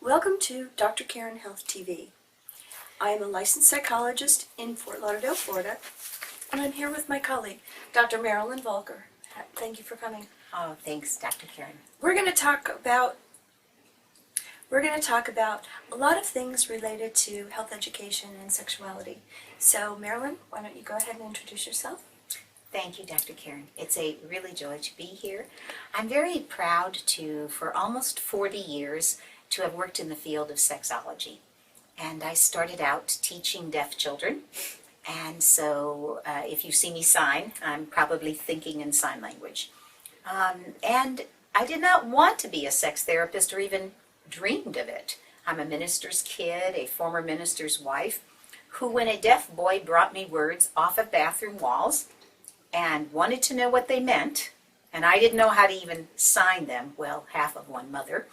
Welcome to Dr. Karen Health TV. I am a licensed psychologist in Fort Lauderdale, Florida, and I'm here with my colleague, Dr. Marilyn Volker. Thank you for coming. Oh, thanks, Dr. Karen. We're going to talk about a lot of things related to health education and sexuality. So, Marilyn, why don't you go ahead and introduce yourself? Thank you, Dr. Karen. It's a really joy to be here. I'm very proud to, for almost 40 years, to have worked in the field of sexology. And I started out teaching deaf children. And so if you see me sign, I'm probably thinking in sign language. And I did not want to be a sex therapist or even dreamed of it. I'm a minister's kid, a former minister's wife, who when a deaf boy brought me words off of bathroom walls and wanted to know what they meant, and I didn't know how to even sign them, well, half of one mother,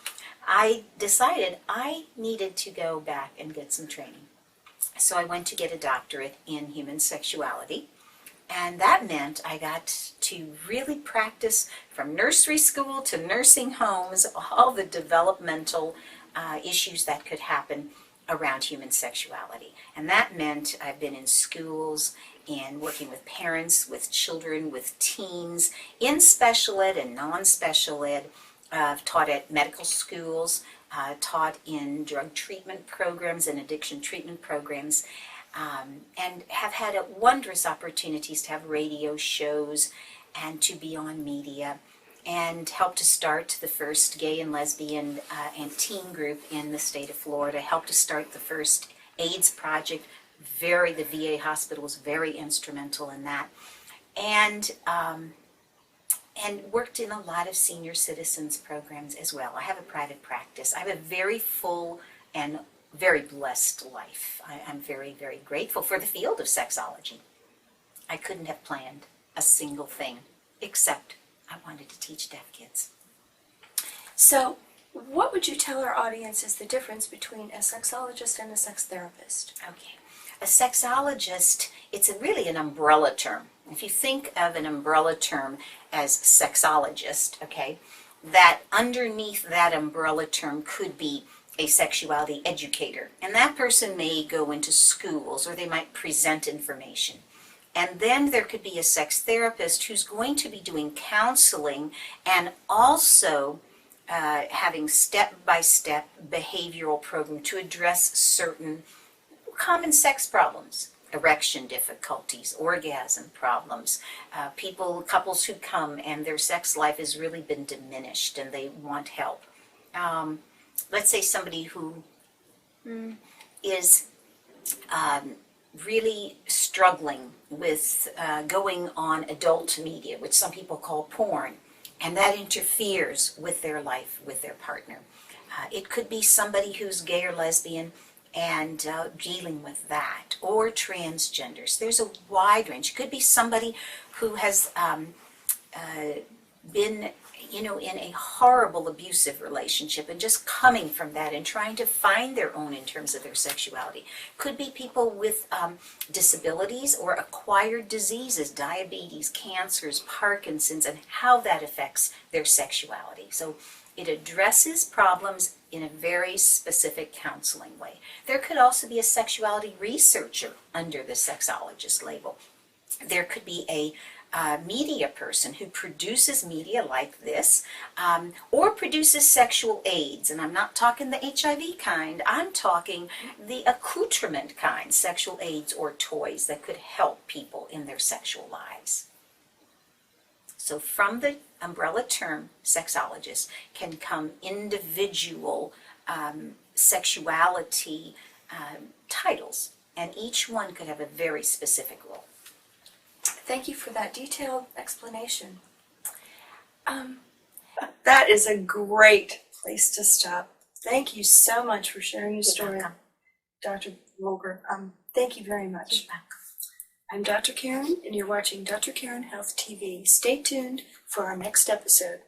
I decided I needed to go back and get some training. So I went to get a doctorate in human sexuality, and that meant I got to really practice from nursery school to nursing homes, all the developmental issues that could happen around human sexuality. And that meant I've been in schools and working with parents, with children, with teens, in special ed and non-special ed. I've taught at medical schools, taught in drug treatment programs and addiction treatment programs, and have had wondrous opportunities to have radio shows and to be on media, and helped to start the first gay and lesbian and teen group in the state of Florida, helped to start the first AIDS project. The VA hospital was very instrumental in that, and worked in a lot of senior citizens programs as well. I have a private practice. I have a very full and very blessed life. I'm very, very grateful for the field of sexology. I couldn't have planned a single thing except I wanted to teach deaf kids. So, what would you tell our audience is the difference between a sexologist and a sex therapist? Okay. A sexologist, it's really an umbrella term. If you think of an umbrella term as sexologist, okay, that underneath that umbrella term could be a sexuality educator. And that person may go into schools or they might present information. And then there could be a sex therapist who's going to be doing counseling and also having step-by-step behavioral program to address certain common sex problems, erection difficulties, orgasm problems, couples who come and their sex life has really been diminished and they want help. Let's say somebody who is really struggling with going on adult media, which some people call porn, and that interferes with their life, with their partner. It could be somebody who's gay or lesbian and dealing with that, or transgenders. There's a wide range. It could be somebody who has been, in a horrible abusive relationship and just coming from that and trying to find their own in terms of their sexuality. Could be people with disabilities or acquired diseases, diabetes, cancers, Parkinson's, and how that affects their sexuality. So it addresses problems in a very specific counseling way. There could also be a sexuality researcher under the sexologist label. There could be a media person who produces media like this, or produces sexual aids. And I'm not talking the HIV kind, I'm talking the accoutrement kind, sexual aids or toys that could help people in their sexual lives. So from the umbrella term, sexologist, can come individual sexuality titles, and each one could have a very specific role. Thank you for that detailed explanation. That is a great place to stop. Thank you so much for sharing your story, Dr. Volker. Thank you very much. I'm Dr. Karen, and you're watching Dr. Karen Health TV. Stay tuned for our next episode.